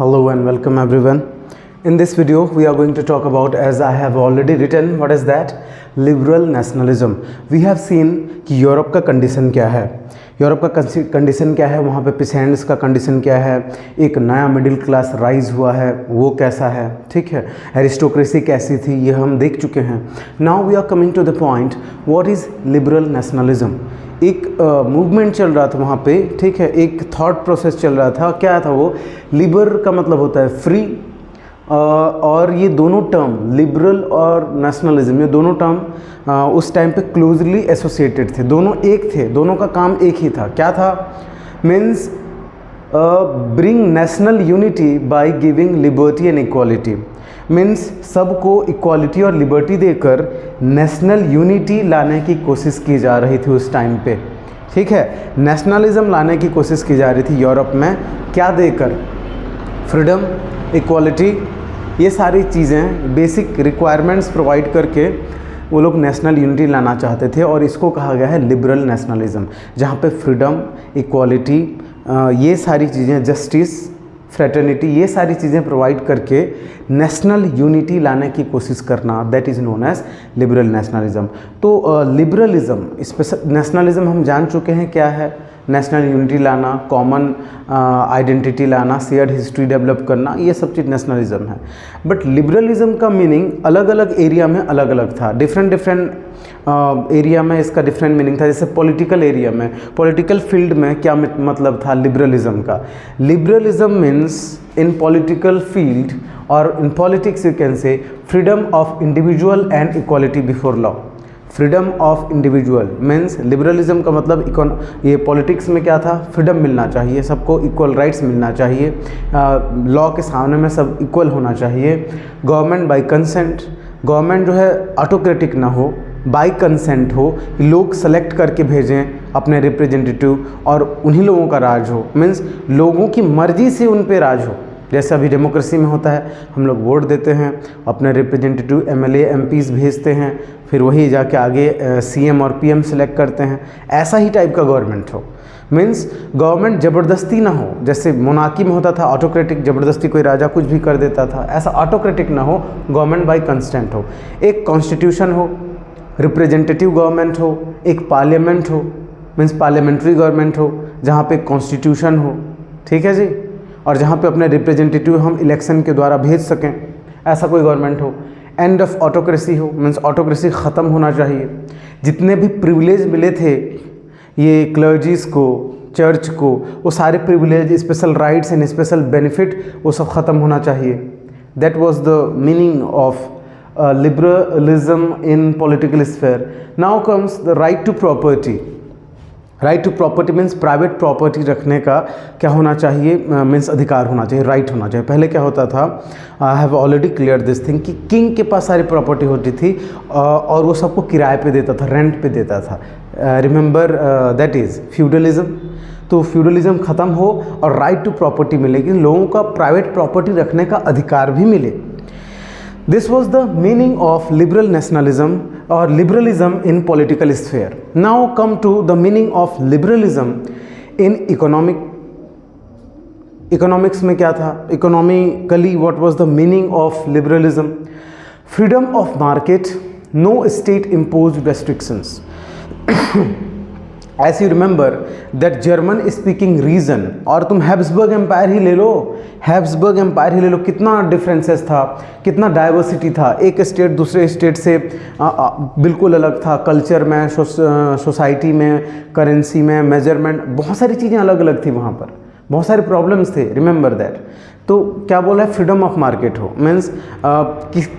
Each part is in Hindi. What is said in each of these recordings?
Hello and welcome everyone. In this video we are going to talk about, as I have already written, what is that? Liberal nationalism. We have seen कि यूरोप का कंडीशन क्या है, यूरोप का कंडीशन क्या है, वहाँ पे पिसेंट्स का कंडीशन क्या है, एक नया मिडिल क्लास राइज हुआ है वो कैसा है, ठीक है, एरिस्टोक्रेसी कैसी थी, ये हम देख चुके हैं. Now we are coming to the point, what is liberal nationalism. एक मूवमेंट चल रहा था वहाँ पे, ठीक है, एक थॉट प्रोसेस चल रहा था. क्या था वो? लिबर का मतलब होता है फ्री, और ये दोनों टर्म लिबरल और नेशनलिज्म, ये दोनों टर्म उस टाइम पे क्लोजली एसोसिएटेड थे, दोनों एक थे, दोनों का काम एक ही था. क्या था? Means bring national unity by giving liberty and equality. Means सबको इक्वालिटी और लिबर्टी देकर नेशनल यूनिटी लाने की कोशिश की जा रही थी उस टाइम पे, ठीक है. नेशनलिज्म लाने की कोशिश की जा रही थी यूरोप में. क्या देकर? फ्रीडम, इक्वालिटी, ये सारी चीज़ें, बेसिक रिक्वायरमेंट्स प्रोवाइड करके वो लोग नेशनल यूनिटी लाना चाहते थे, और इसको कहा गया है लिबरल नेशनलिज्म, जहाँ पे फ्रीडम, इक्वालिटी, ये सारी चीज़ें, जस्टिस, फ्रेटर्निटी, ये सारी चीज़ें प्रोवाइड करके नेशनल यूनिटी लाने की कोशिश करना, that is known as liberal nationalism. तो लिबरलिज्म, स्पेशल नेशनलिज्म हम जान चुके हैं क्या है. नेशनल यूनिटी लाना, कॉमन आइडेंटिटी लाना, शेयर्ड हिस्ट्री डेवलप करना, ये सब चीज़ नेशनलिज्म है. बट लिबरलिज्म का मीनिंग अलग अलग एरिया में अलग अलग था. डिफरेंट एरिया में इसका डिफरेंट मीनिंग था. जैसे पॉलिटिकल एरिया में, पॉलिटिकल फील्ड में क्या मतलब था लिबरलिज्म का? Liberalism means in political field और in politics you can say freedom of individual and equality before law. Freedom of individual means liberalism का मतलब ये पॉलिटिक्स में क्या था? फ्रीडम मिलना चाहिए, सबको इक्वल राइट्स मिलना चाहिए, लॉ के सामने में सब इक्वल होना चाहिए. गवर्नमेंट बाय कंसेंट, गवर्नमेंट जो है ऑटोक्रेटिक ना हो, बाय कंसेंट हो, लोग सेलेक्ट करके भेजें अपने रिप्रेजेंटेटिव और उन्हीं लोगों का राज हो. मीन्स लोगों की मर्जी से उन पे राज हो. जैसे अभी डेमोक्रेसी में होता है, हम लोग वोट देते हैं, अपने रिप्रेजेंटेटिव एमएलए एमपीज़ भेजते हैं, फिर वही जाके आगे सीएम और पीएम सेलेक्ट करते हैं. ऐसा ही टाइप का गवर्नमेंट हो. मीन्स गवर्नमेंट ज़बरदस्ती ना हो, जैसे मोनार्की में होता था ऑटोक्रेटिक, ज़बरदस्ती कोई राजा कुछ भी कर देता था. ऐसा ऑटोक्रेटिक ना हो, गवर्नमेंट बाय कंस्टेंट हो. एक कॉन्स्टिट्यूशन हो, रिप्रेजेंटेटिव गवर्नमेंट हो, एक पार्लियामेंट हो, मीन्स पार्लियामेंट्री गवर्नमेंट हो, जहाँ पे कॉन्स्टिट्यूशन हो, ठीक है जी, और जहाँ पे अपने रिप्रेजेंटेटिव हम इलेक्शन के द्वारा भेज सकें, ऐसा कोई गवर्नमेंट हो. एंड ऑफ ऑटोक्रेसी हो, मीन्स ऑटोक्रेसी ख़त्म होना चाहिए. जितने भी प्रिविलेज मिले थे ये क्लर्जीज़ को, चर्च को, वो सारे privilege, special rights and special benefit, वो सब ख़त्म होना चाहिए. That was the meaning of liberalism in political sphere. Now comes the right to property. Right to property means private property रखने का क्या होना चाहिए? मीन्स अधिकार होना चाहिए, राइट होना चाहिए. पहले क्या होता था, I have already clear this thing, कि किंग के पास सारी प्रॉपर्टी होती थी और वो सबको किराए पे देता था, रेंट पे देता था. Remember that is feudalism. तो फ्यूडलिज्म ख़त्म हो और राइट टू प्रॉपर्टी मिलेगी, लोगों का प्राइवेट प्रॉपर्टी रखने का अधिकार भी मिले. This was the meaning of liberal nationalism or liberalism in political sphere. Now come to the meaning of liberalism in economics में क्या था? Economically what was the meaning of liberalism? Freedom of market, no state imposed restrictions. As you remember that German speaking region, और तुम हैब्सबर्ग एम्पायर ही ले लो, हैब्सबर्ग एम्पायर ही ले लो, कितना डिफरेंसेस था, कितना डाइवर्सिटी था. एक स्टेट दूसरे स्टेट से बिल्कुल अलग था, कल्चर में, सोसाइटी में, करेंसी में, मेजरमेंट, बहुत सारी चीज़ें अलग अलग थी वहाँ पर, बहुत सारे प्रॉब्लम्स थे. Remember that. तो क्या बोला है? फ्रीडम ऑफ मार्केट हो, मीन्स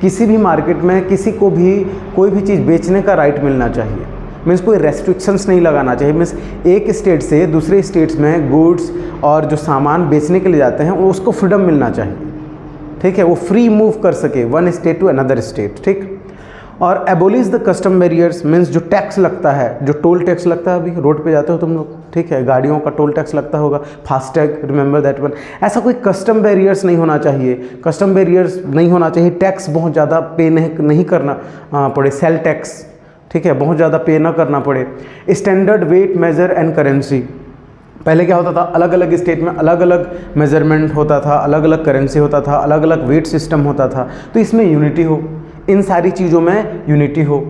किसी भी मार्केट में किसी को भी कोई भी चीज़ बेचने का राइट मिलना चाहिए. मीन्स कोई रेस्ट्रिक्शंस नहीं लगाना चाहिए. मीन्स एक स्टेट से दूसरे स्टेट्स में गुड्स और जो सामान बेचने के लिए जाते हैं उसको फ्रीडम मिलना चाहिए, ठीक है, वो फ्री मूव कर सके one state to another state, ठीक. और abolish the custom barriers, means जो टैक्स लगता है, जो टोल टैक्स लगता है, अभी रोड पे जाते हो तुम लोग, ठीक है, गाड़ियों का टोल टैक्स लगता होगा, फास्टैग, रिमेंबर दैट वन. ऐसा कोई कस्टम बैरियर्स नहीं होना चाहिए, कस्टम बैरियर्स नहीं होना चाहिए. टैक्स बहुत ज़्यादा पे नहीं करना पड़े, सेल टैक्स, ठीक है, बहुत ज़्यादा पे ना करना पड़े. Standard weight measure and currency, पहले क्या होता था, अलग अलग स्टेट में अलग अलग मेजरमेंट होता था, अलग अलग करेंसी होता था, अलग अलग वेट सिस्टम होता था, तो इसमें यूनिटी हो, इन सारी चीज़ों में यूनिटी हो।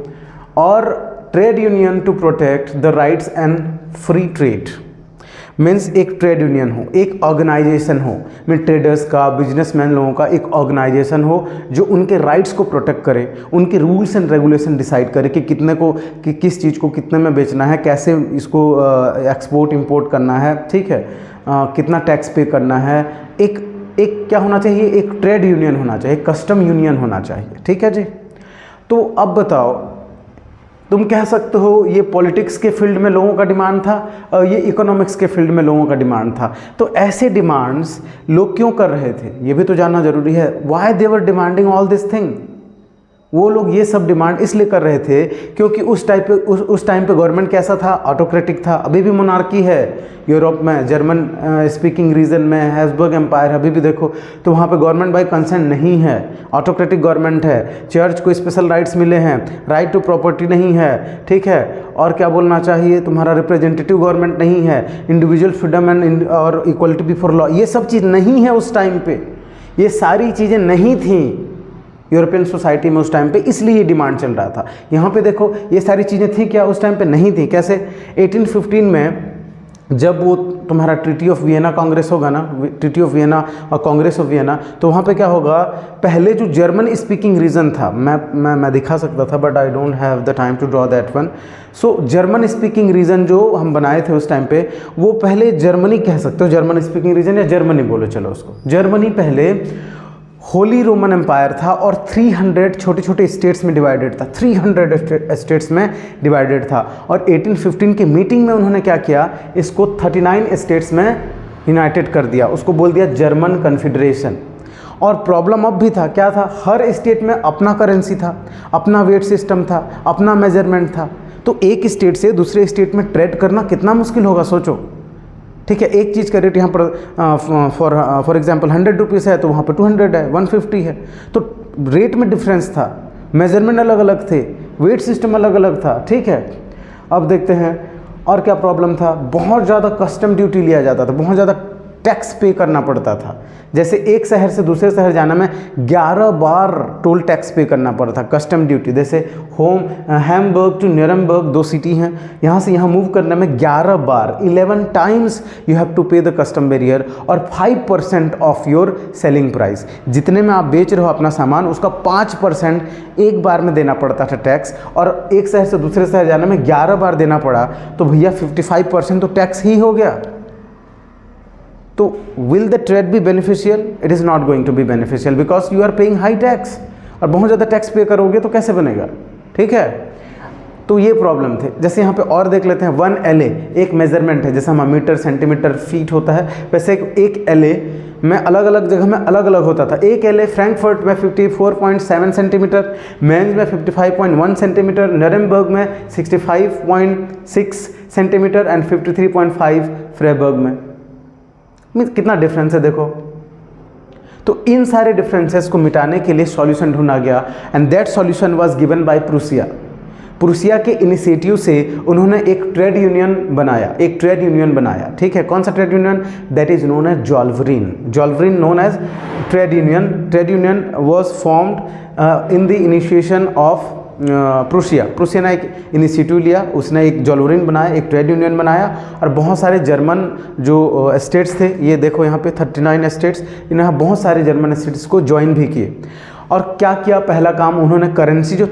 और trade union to protect the rights and free trade, means एक ट्रेड यूनियन हो, एक ऑर्गेनाइजेशन हो, मीन ट्रेडर्स का, बिजनेसमैन लोगों का एक ऑर्गेनाइजेशन हो जो उनके राइट्स को प्रोटेक्ट करे, उनके रूल्स एंड रेगुलेशन डिसाइड करे कि कितने को, कि किस चीज़ को कितने में बेचना है, कैसे इसको एक्सपोर्ट इंपोर्ट करना है, ठीक है, कितना टैक्स पे करना है। एक क्या होना चाहिए, एक ट्रेड यूनियन होना चाहिए, कस्टम यूनियन होना चाहिए, ठीक है जी। तो अब बताओ, तुम कह सकते हो ये पॉलिटिक्स के फील्ड में लोगों का डिमांड था और ये इकोनॉमिक्स के फील्ड में लोगों का डिमांड था, तो ऐसे डिमांड्स लोग क्यों कर रहे थे ये भी तो जानना जरूरी है। Why they were demanding all this thing, वो लोग ये सब डिमांड इसलिए कर रहे थे क्योंकि उस टाइम पे गवर्नमेंट कैसा था, ऑटोक्रेटिक था। अभी भी मोनार्की है यूरोप में, जर्मन स्पीकिंग रीजन में हैब्सबर्ग एम्पायर अभी भी देखो, तो वहाँ पे गवर्नमेंट बाय कंसेंट नहीं है, ऑटोक्रेटिक गवर्नमेंट है। चर्च को स्पेशल राइट्स मिले हैं, राइट टू प्रॉपर्टी नहीं है, ठीक है, और क्या बोलना चाहिए, तुम्हारा रिप्रेजेंटेटिव गवर्नमेंट नहीं है, इंडिविजुअल फ्रीडम एंड और इक्वलिटी बिफोर लॉ, ये सब चीज़ नहीं है उस टाइम पे, ये सारी चीज़ें नहीं थी यूरोपियन सोसाइटी में उस टाइम पे, इसलिए ये डिमांड चल रहा था। यहाँ पे देखो ये सारी चीज़ें थी क्या, उस टाइम पे नहीं थी। कैसे, 1815 में जब वो तुम्हारा ट्रीटी ऑफ वियना कांग्रेस होगा ना, ट्रीटी ऑफ वियना और कांग्रेस ऑफ वियना, तो वहाँ पे क्या होगा, पहले जो जर्मन स्पीकिंग रीजन था, मैं दिखा सकता था but I don't have the time to draw that one. So German speaking region जो हम बनाए थे उस टाइम पे, वो पहले जर्मनी कह सकते हो, जर्मन स्पीकिंग रीजन या जर्मनी बोलो चलो उसको, जर्मनी पहले होली रोमन एम्पायर था और 300 छोटे छोटे स्टेट्स में डिवाइडेड था, 300 स्टेट्स में डिवाइडेड था। और 1815 की मीटिंग में उन्होंने क्या किया, इसको 39 स्टेट्स में यूनाइटेड कर दिया, उसको बोल दिया जर्मन कन्फेडरेशन। और प्रॉब्लम अब भी था, क्या था, हर स्टेट में अपना करेंसी था, अपना वेट सिस्टम था, अपना मेजरमेंट था, तो एक स्टेट से दूसरे स्टेट में ट्रेड करना कितना मुश्किल होगा सोचो, ठीक है। एक चीज़ का रेट यहाँ पर फॉर एग्जांपल 100 रुपीज़ है तो वहाँ पर 200 है, 150 है, तो रेट में डिफरेंस था, मेजरमेंट अलग अलग थे, वेट सिस्टम अलग अलग था, ठीक है। अब देखते हैं और क्या प्रॉब्लम था, बहुत ज़्यादा कस्टम ड्यूटी लिया जाता था, बहुत ज़्यादा टैक्स पे करना पड़ता था। जैसे एक शहर से दूसरे शहर जाने में 11 बार टोल टैक्स पे करना पड़ता था, कस्टम ड्यूटी। जैसे हैम्बर्ग टू न्यूरेमबर्ग 2 सिटी हैं, यहाँ से यहाँ मूव करने में 11 बार 11 टाइम्स यू हैव टू पे द कस्टम बैरियर और 5% ऑफ योर सेलिंग प्राइस। जितने में आप बेच रहे हो अपना सामान उसका 5% एक बार में देना पड़ता था टैक्स, और एक शहर से दूसरे शहर जाने में 11 बार देना पड़ा, तो भैया 55% तो टैक्स ही हो गया। तो will the trade be beneficial? It is not going to be beneficial because you are paying high tax, और बहुत ज़्यादा टैक्स पे करोगे तो कैसे बनेगा, ठीक है। तो ये प्रॉब्लम थे। जैसे यहाँ पे और देख लेते हैं, 1 LA एक मेजरमेंट है, जैसे हम मीटर सेंटीमीटर फीट होता है, वैसे एक LA में अलग अलग जगह में अलग अलग होता था। एक LA फ्रैंकफर्ट में 54.7 सेंटीमीटर, मेंज में 55.1 सेंटीमीटर, नरेमबर्ग में 65.6 सेंटीमीटर एंड 53.5 फ्रेबर्ग में। कितना डिफरेंस है देखो। तो इन सारे डिफरेंसेस को मिटाने के लिए सॉल्यूशन ढूंढा गया, and that solution was given by Prussia. Prussia के इनिशिएटिव से उन्होंने एक ट्रेड यूनियन बनाया, ठीक है। कौन सा trade union, that is known as Zollverein known as trade union was formed in the initiation of Prussia ने एक इनिशिएटिव लिया, उसने एक जॉल्वरिन बनाया, एक ट्रेड यूनियन बनाया, और बहुत सारे जर्मन जो स्टेट्स थे, ये देखो यहाँ पे 39 स्टेट्स, इन्होंने बहुत सारे जर्मन स्टेट्स को ज्वाइन भी किए। और क्या किया, पहला काम उन्होंने करेंसी जो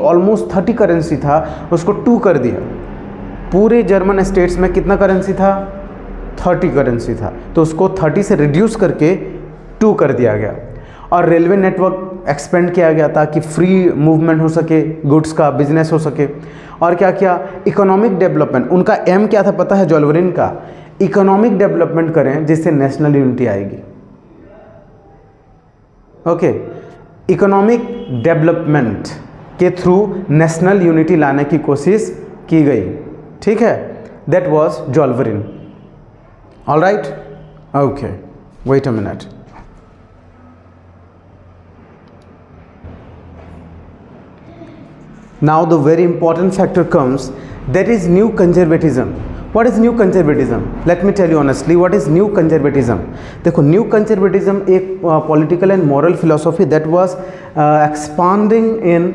ऑलमोस्ट 30 करेंसी था उसको 2 कर दिया। पूरे जर्मन स्टेट्स में कितना करेंसी था, 30 करेंसी था, तो उसको 30 से रिड्यूस करके 2 कर दिया गया। और रेलवे नेटवर्क एक्सपेंड किया गया ताकि फ्री मूवमेंट हो सके, गुड्स का बिजनेस हो सके। और क्या किया, इकोनॉमिक डेवलपमेंट, उनका एम क्या था पता है जॉल्वरिन का, इकोनॉमिक डेवलपमेंट करें जिससे नेशनल यूनिटी आएगी। ओके, इकोनॉमिक डेवलपमेंट के थ्रू नेशनल यूनिटी लाने की कोशिश की गई, ठीक है। That was Zollverein. Alright, okay, wait a minute. Now the very important factor comes, that is new conservatism. What is new conservatism? Let me tell you honestly what is new conservatism. देखो, न्यू कंजर्वेटिज्म एक political and moral philosophy that was expanding in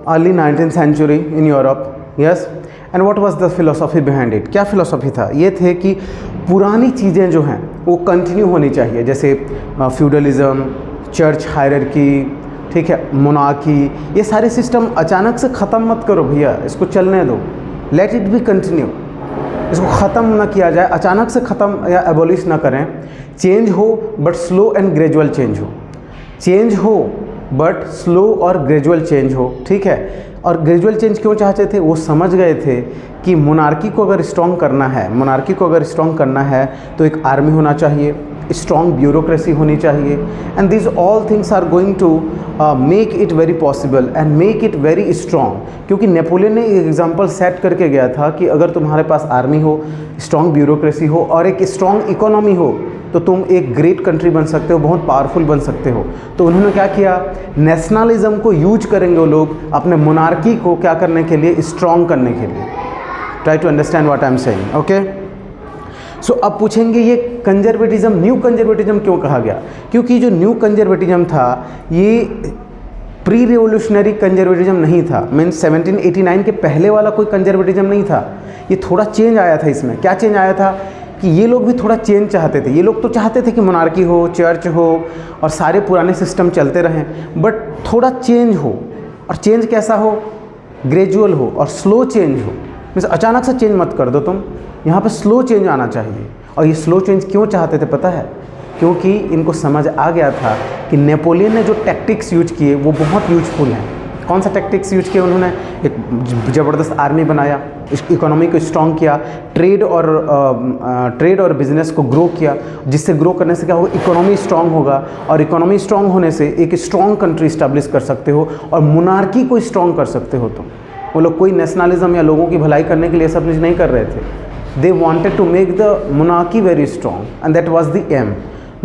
early 19th century in Europe. Yes. And what was the philosophy behind it? क्या फिलोसॉफी था? ये थे कि पुरानी चीज़ें जो हैं वो कंटिन्यू होनी चाहिए, जैसे फ्यूडलिज्म, चर्च हायरार्की, ठीक है, मोनार्की, ये सारे सिस्टम अचानक से ख़त्म मत करो भैया, इसको चलने दो, लेट इट बी कंटिन्यू. इसको ख़त्म ना किया जाए, अचानक से ख़त्म या एबोलिश ना करें. चेंज हो but slow and gradual change हो. चेंज हो बट स्लो और ग्रेजुअल चेंज हो, ठीक है. और ग्रेजुअल चेंज क्यों चाहते थे? वो समझ गए थे कि मोनार्की को अगर स्ट्रॉन्ग करना है, मोनार्की को अगर स्ट्रॉन्ग करना है तो एक आर्मी होना चाहिए, स्ट्रॉन्ग ब्यूरोक्रेसी होनी चाहिए. And this all things are going to make it very possible and make it very strong. क्योंकि नेपोलियन ने एक एग्जांपल सेट करके गया था कि अगर तुम्हारे पास आर्मी हो, स्ट्रॉन्ग ब्यूरोक्रेसी हो और एक स्ट्रॉन्ग इकोनॉमी हो तो तुम एक ग्रेट कंट्री बन सकते हो, बहुत पावरफुल बन सकते हो. तो उन्होंने क्या किया? नेशनलिज्म को यूज करेंगे वो लोग अपने मोनार्की को क्या करने के लिए? स्ट्रॉन्ग करने के लिए. Try to understand what I am saying. Okay. So अब पूछेंगे ये कंजर्वेटिज्म, न्यू कंजर्वेटिज्म क्यों कहा गया? क्योंकि जो न्यू कंजर्वेटिज्म था ये प्री रिवोल्यूशनरी कंजर्वेटिज्म नहीं था. मीन्स 1789 के पहले वाला कोई कंजर्वेटिज्म नहीं था. ये थोड़ा चेंज आया था. इसमें क्या चेंज आया था कि ये लोग भी थोड़ा चेंज चाहते थे. ये लोग तो चाहते थे कि मोनार्की हो, चर्च हो और सारे पुराने सिस्टम चलते रहें, बट थोड़ा चेंज हो. और चेंज कैसा हो? ग्रेजुअल हो और स्लो चेंज हो. मीन्स अचानक से चेंज मत कर दो तुम, यहाँ पे स्लो चेंज आना चाहिए. और ये स्लो चेंज क्यों चाहते थे पता है? क्योंकि इनको समझ आ गया था कि नेपोलियन ने जो टैक्टिक्स यूज किए वो बहुत यूजफुल हैं. कौन सा टैक्टिक्स यूज किए उन्होंने? एक ज़बरदस्त आर्मी बनाया, इकोनॉमी को स्ट्रॉन्ग किया, ट्रेड और बिजनेस को ग्रो किया, जिससे ग्रो करने से क्या होगा? इकोनॉमी स्ट्रॉन्ग होगा और इकोनॉमी स्ट्रॉन्ग होने से एक स्ट्रॉन्ग कंट्री इस्टेब्लिश कर सकते हो और मोनार्की को स्ट्रॉन्ग कर सकते हो तुम. वो लोग कोई नेशनलिज्म या लोगों की भलाई करने के लिए सब चीज़ नहीं कर रहे थे. They wanted to make the monarchy very strong and that was the aim.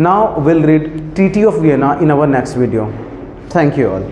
Now will read treaty of Vienna in our next video. Thank you all.